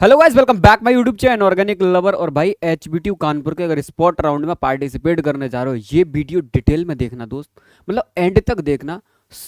Hello guys, welcome back my YouTube channel organic lover. और भाई HBTU Kanpur के अगर स्पॉट राउंड में पार्टिसिपेट करने जा रहे हो, ये वीडियो डिटेल में देखना दोस्त, मतलब एंड तक देखना।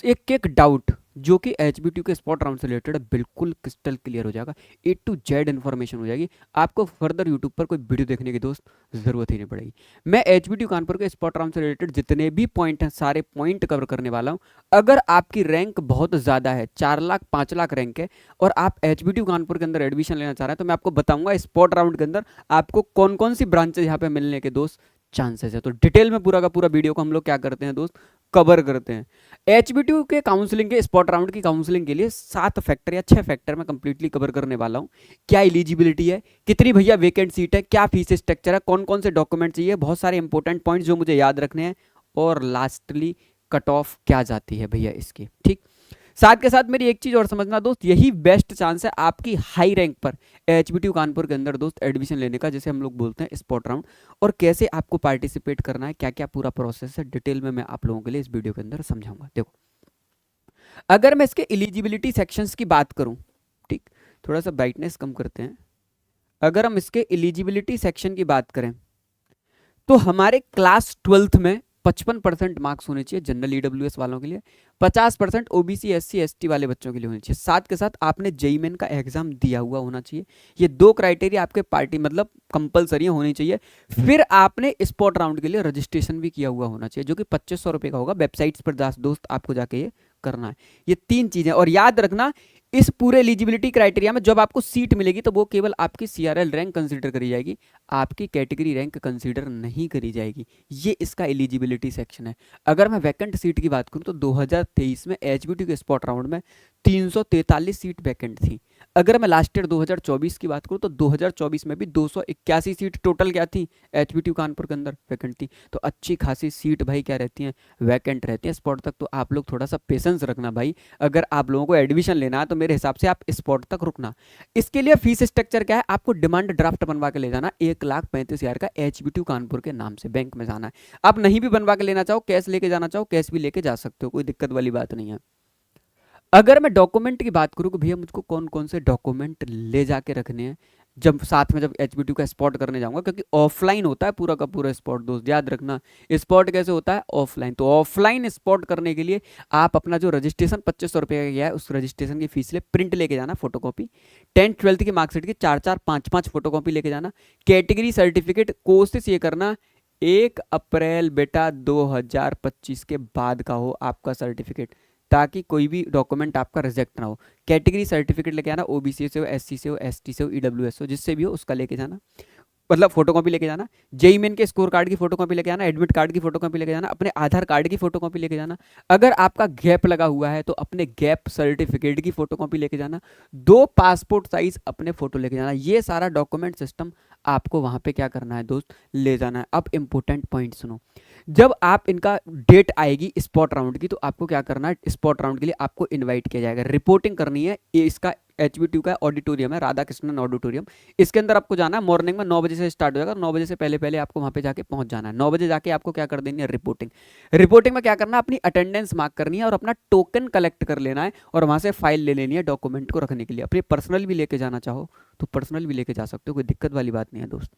एक एक डाउट जो कि एचबीटीयू के स्पॉट राउंड से रिलेटेड है बिल्कुल क्रिस्टल क्लियर हो जाएगा। ए टू जेड इन्फॉर्मेशन हो जाएगी। आपको फर्दर यूट्यूब पर कोई वीडियो देखने की दोस्त जरूरत ही नहीं पड़ेगी। मैं एचबीटीयू कानपुर के स्पॉट राउंड से रिलेटेड जितने भी पॉइंट हैं सारे पॉइंट कवर करने वाला हूँ। अगर आपकी रैंक बहुत ज़्यादा है, 4 लाख 5 लाख रैंक है, और आप एचबीटीयू कानपुर के अंदर एडमिशन लेना चाह रहे हैं, तो मैं आपको बताऊंगा स्पॉट राउंड के अंदर आपको कौन कौन सी ब्रांचेज यहाँ पे मिलने के दोस्त चांसेस है। तो डिटेल में पूरा का पूरा वीडियो को हम लोग क्या करते हैं दोस्त, कवर करते हैं। एचबीटीयू के काउंसलिंग के स्पॉट राउंड की काउंसलिंग के लिए 7 फैक्टर या 6 फैक्टर में कंप्लीटली कवर करने वाला हूँ। क्या एलिजिबिलिटी है, कितनी भैया वेकेंट सीट है, क्या फीस स्ट्रक्चर है, कौन कौन से डॉक्यूमेंट चाहिए, बहुत सारे इंपॉर्टेंट पॉइंट जो मुझे याद रखने हैं, और लास्टली कट ऑफ क्या जाती है भैया इसकी। ठीक, साथ के साथ मेरी एक चीज और समझना दोस्त, यही बेस्ट चांस है आपकी हाई रैंक पर एचबीटीयू कानपुर के अंदर दोस्त एडमिशन लेने का, जैसे हम लोग बोलते हैं स्पॉट राउंड। और कैसे आपको पार्टिसिपेट करना है, क्या क्या पूरा प्रोसेस है, डिटेल में मैं आप लोगों के लिए इस वीडियो के अंदर समझाऊंगा। देखो, अगर मैं इसके एलिजिबिलिटी सेक्शंस की बात करूं, ठीक, थोड़ा सा ब्राइटनेस कम करते हैं। अगर हम इसके एलिजिबिलिटी सेक्शन की बात करें तो हमारे क्लास 12th में 55% मार्क्स होने चाहिए जनरल ईडब्ल्यूएस वालों के लिए, 50% ओबीसी एससी एसटी वाले बच्चों के लिए होने चाहिए। साथ के साथ आपने जेई मेन का एग्जाम दिया हुआ होना चाहिए। ये दो क्राइटेरिया आपके पार्टी मतलब कंपलसरी होनी चाहिए। फिर आपने स्पॉट राउंड के लिए रजिस्ट्रेशन भी किया हुआ होना चाहिए, जो कि 2500 रुपये का होगा। वेबसाइट्स पर दोस्त आपको जाके ये करना है। ये 3 चीजें, और याद रखना इस पूरे एलिजिबिलिटी क्राइटेरिया में जब आपको सीट मिलेगी तो वो केवल आपकी सीआरएल रैंक कंसीडर करी जाएगी, आपकी कैटेगरी रैंक कंसीडर नहीं करी जाएगी। ये इसका एलिजिबिलिटी सेक्शन है। अगर मैं वैकेंट सीट की बात करूं तो 2023 में एचबीटी के स्पॉट राउंड में 343 सीट वैकेंट थी। अगर मैं लास्ट ईयर 2024 की बात करूं तो 2024 में भी 281 सीट टोटल क्या थी एचबीटी कानपुर के अंदर वैकेंट थी। तो अच्छी खासी सीट भाई क्या रहती हैं, वैकेंट रहती हैं स्पॉट तक। तो आप लोग थोड़ा सा पेशेंस रखना भाई। अगर आप लोगों को एडमिशन लेना है तो मेरे हिसाब से आप स्पॉट तक रुकना। इसके लिए फीस स्ट्रक्चर क्या है, आपको डिमांड ड्राफ्ट बनवा के ले जाना 1,35,000 का एचबीटी कानपुर के नाम से बैंक में जाना है। आप नहीं भी बनवा के लेना चाहो, कैश लेके जाना चाहो, कैश भी लेके जा सकते हो, कोई दिक्कत वाली बात नहीं है। अगर मैं डॉक्यूमेंट की बात करूँ कि भैया मुझको कौन कौन से डॉक्यूमेंट ले जाके रखने हैं जब एचबीटी का स्पॉट करने जाऊंगा, क्योंकि ऑफलाइन होता है पूरा का पूरा स्पॉट दोस्त, याद रखना। स्पॉट कैसे होता है, ऑफलाइन। तो ऑफलाइन स्पॉट करने के लिए आप अपना जो रजिस्ट्रेशन 2500 रुपये का गया है, उस रजिस्ट्रेशन की फीस ले प्रिंट लेके जाना, फोटोकॉपी। 10th 12th की मार्कशीट की 4-4 5-5 फोटोकॉपी लेके जाना। कैटेगरी सर्टिफिकेट कोशिश ये करना 1 अप्रैल बेटा 2025 के बाद का हो आपका सर्टिफिकेट, ताकि कोई भी डॉक्यूमेंट आपका रिजेक्ट ना हो। कैटेगरी सर्टिफिकेट लेके आना, ओबीसी से हो, एससी से हो, एसटी से हो, ईडब्ल्यूएस हो, जिससे भी हो उसका लेके जाना, मतलब फोटोकॉपी लेके जाना। जेई मेन के स्कोर कार्ड की फोटोकॉपी लेके आना, एडमिट कार्ड की फोटोकॉपी लेके जाना, अपने आधार कार्ड की फोटोकॉपी लेके जाना। अगर आपका गैप लगा हुआ है तो अपने गैप सर्टिफिकेट की फोटोकॉपी लेके जाना। 2 पासपोर्ट साइज अपने फोटो लेके जाना। ये सारा डॉक्यूमेंट सिस्टम आपको वहां पे क्या करना है दोस्त, ले जाना है। अब इंपॉर्टेंट पॉइंट सुनो, जब आप इनका डेट आएगी स्पॉट राउंड की तो आपको क्या करना है, स्पॉट राउंड के लिए आपको इनवाइट किया जाएगा, रिपोर्टिंग करनी है। ये इसका एचबीटीयू का ऑडिटोरियम है, राधा कृष्णन ऑडिटोरियम। इसके अंदर आपको जाना है, मॉर्निंग में 9 बजे से स्टार्ट हो जाएगा। 9 बजे से पहले पहले आपको वहां पे जाके पहुंच जाना है। 9 बजे जाके आपको क्या कर देनी है, रिपोर्टिंग। रिपोर्टिंग में क्या करना है, अपनी अटेंडेंस मार्क करनी है और अपना टोकन कलेक्ट कर लेना है, और वहां से फाइल ले लेनी है डॉक्यूमेंट को रखने के लिए। अपने पर्सनल भी लेके जाना चाहो तो पर्सनल भी लेके जा सकते हो, कोई दिक्कत वाली बात नहीं है दोस्त।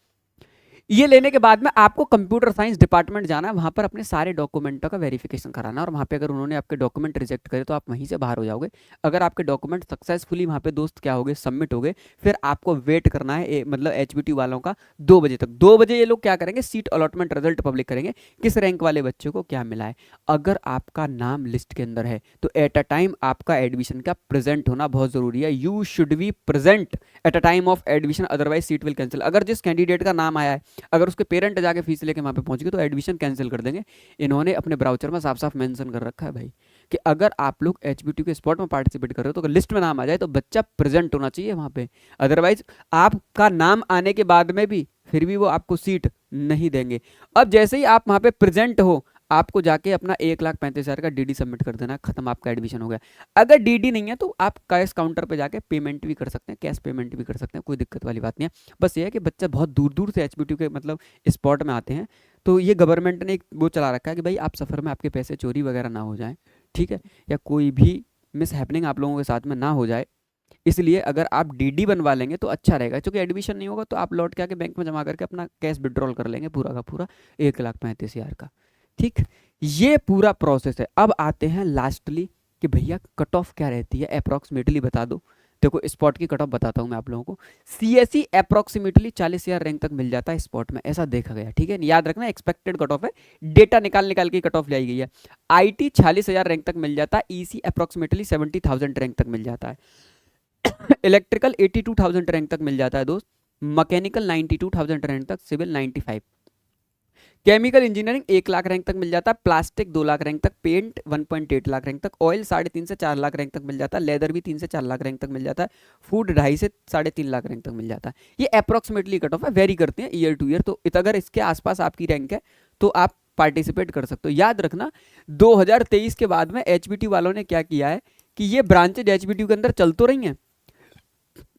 ये लेने के बाद में आपको कंप्यूटर साइंस डिपार्टमेंट जाना है, वहां पर अपने सारे डॉक्यूमेंटों का वेरिफिकेशन कराना है, और वहां पे अगर उन्होंने आपके डॉक्यूमेंट रिजेक्ट करे तो आप वहीं से बाहर हो जाओगे। अगर आपके डॉक्यूमेंट सक्सेसफुली वहां पे दोस्त क्या हो गए, सबमिट हो गए, फिर आपको वेट करना है मतलब एचबीटी वालों का 2 बजे तक। 2 बजे ये लोग क्या करेंगे, सीट अलॉटमेंट रिजल्ट पब्लिक करेंगे, किस रैंक वाले बच्चे को क्या मिला है। अगर आपका नाम लिस्ट के अंदर है तो एट अ टाइम आपका एडमिशन का प्रेजेंट होना बहुत जरूरी है। You should be present at a time of admission, otherwise seat will cancel. अगर जिस कैंडिडेट का नाम आया है अगर उसके पेरेंट जाके फीस लेके वहां पे पहुंच गए तो एडमिशन कैंसिल कर देंगे। इन्होंने अपने ब्राउचर में साफ साफ मेंशन कर रखा है भाई कि अगर आप लोग एचबीटी के स्पॉट में पार्टिसिपेट कर रहे हो तो अगर लिस्ट में नाम आ जाए तो बच्चा प्रेजेंट होना चाहिए वहां पे। अदरवाइज आपका नाम आने के बाद में भी फिर भी वो आपको सीट नहीं देंगे। अब जैसे ही आप वहां पे प्रेजेंट हो, आपको जाके अपना 1,35,000 का डीडी सबमिट कर देना, खत्म, आपका एडमिशन हो गया। अगर डीडी नहीं है तो आप कैश काउंटर पे जाके पेमेंट भी कर सकते हैं, कैश पेमेंट भी कर सकते हैं, कोई दिक्कत वाली बात नहीं है। बस ये है कि बच्चा बहुत दूर दूर से एचबीटी के मतलब स्पॉट में आते हैं, तो ये गवर्नमेंट ने एक वो चला रखा है कि भाई आप सफ़र में आपके पैसे चोरी वगैरह ना हो जाए, ठीक है, या कोई भी मिस हैपनिंग आप लोगों के साथ में ना हो जाए। इसलिए अगर आप डीडी बनवा लेंगे तो अच्छा रहेगा, क्योंकि एडमिशन नहीं होगा तो आप लौट के आके बैंक में जमा करके अपना कैश विड्रॉल कर लेंगे पूरा का पूरा 1,35,000 का। ठीक, ये पूरा प्रोसेस है। अब आते हैं लास्टली कि भैया कट ऑफ क्या रहती है, अप्रॉक्सीमेटली बता दो। देखो स्पॉट की कट ऑफ बताता हूँ मैं आप लोगों को। सीएसई अप्रॉक्सीमेटली 40,000 रैंक तक मिल जाता है स्पॉट में, ऐसा देखा गया। ठीक है, याद रखना एक्सपेक्टेड कट ऑफ है, डेटा निकाल निकाल के कट ऑफ लाई गई है। आईटी 40,000 रैंक तक मिल जाता है, ईसी अप्रॉक्सीमेटली 70,000 रैंक तक मिल जाता है, इलेक्ट्रिकल 82,000 रैंक तक मिल जाता है दोस्त, मैकेनिकल 92,000 रैंक तक, civil 95, chemical engineering 1 lakh rank तक मिल जाता है, प्लास्टिक 2 लाख रैंक तक, पेंट 1.8 लाख रैंक तक, ऑयल 3.5 से 4 लाख रैंक तक मिल जाता है, लेदर भी 3 से 4 लाख रैंक तक मिल जाता है, फूड 2.5 से 3.5 लाख रैंक तक मिल जाता है। ये अप्रॉक्सीमेटली कट ऑफ है, वेरी करते हैं ईयर टू ईयर। तो अगर इसके आसपास आपकी रैंक है तो आप पार्टिसिपेट कर सकते हो। याद रखना 2023 के बाद में एचबीटी वालों ने क्या किया है कि ये ब्रांचेज एचबीटी के अंदर चल तो रही हैं,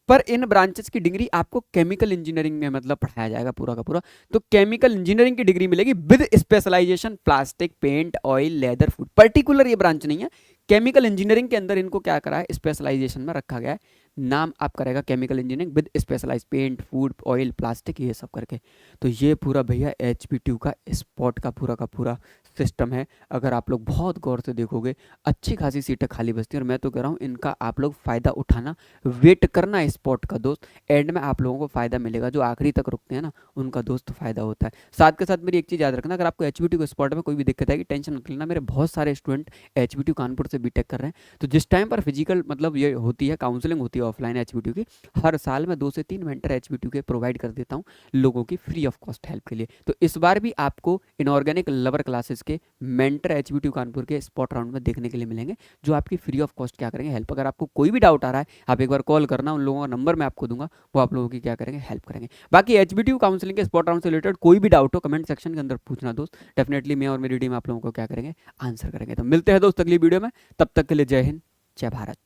पर इन ब्रांचेस की डिग्री आपको केमिकल इंजीनियरिंग में मतलब पढ़ाया जाएगा पूरा का पूरा। तो केमिकल इंजीनियरिंग की डिग्री मिलेगी with specialization plastic, paint, oil, leather, food. Particular ये ब्रांच नहीं है, केमिकल इंजीनियरिंग के अंदर इनको क्या करा है, स्पेशलाइजेशन में रखा गया है। नाम आप करेगा chemical engineering with specialize paint, food, oil, plastic, ये सब करके। तो ये पूरा भैया एचपीट्यू का स्पॉट का पूरा सिस्टम है। अगर आप लोग बहुत गौर से देखोगे अच्छी खासी सीटें खाली बचती हैं, और मैं तो कह रहा हूँ इनका आप लोग फ़ायदा उठाना, वेट करना स्पॉट का दोस्त। एंड में आप लोगों को फ़ायदा मिलेगा, जो आखिरी तक रुकते हैं ना उनका दोस्त फ़ायदा होता है। साथ के साथ मेरी एक चीज़ याद रखना, अगर आपको एचबीटी को स्पॉट में कोई भी दिक्कत आएगी टेंशन मत लेना, मेरे बहुत सारे स्टूडेंट एचबीटी कानपुर से बीटेक कर रहे हैं। तो जिस टाइम पर फिजिकल मतलब ये होती है, काउंसलिंग होती है ऑफलाइन एचबीटी की, हर साल मैं 2 से 3 मेंटर एचबीटी के प्रोवाइड कर देता हूँ लोगों की फ्री ऑफ कॉस्ट हेल्प के लिए। तो इस बार भी आपको इनऑर्गेनिक लवर क्लासेस के मेंटर एचबीटी कानपुर के स्पॉट राउंड में देखने के लिए मिलेंगे, जो आपकी फ्री ऑफ कॉस्ट क्या करेंगे हेल्प। अगर आपको कोई भी डाउट आ रहा है आप एक बार कॉल करना, उन लोगों का नंबर मैं आपको दूंगा, वो आप लोगों की क्या करेंगे हेल्प करेंगे। बाकी एचबीटी काउंसलिंग के स्पॉट राउंड से रिलेटेड कोई भी डाउट हो कमेंट सेक्शन के अंदर पूछना दोस्त, डेफिनेटली मैं और मेरी टीम आप लोगों को क्या करेंगे आंसर करेंगे। तो मिलते हैं दोस्त अगली वीडियो में, तब तक के लिए जय हिंद, जय भारत।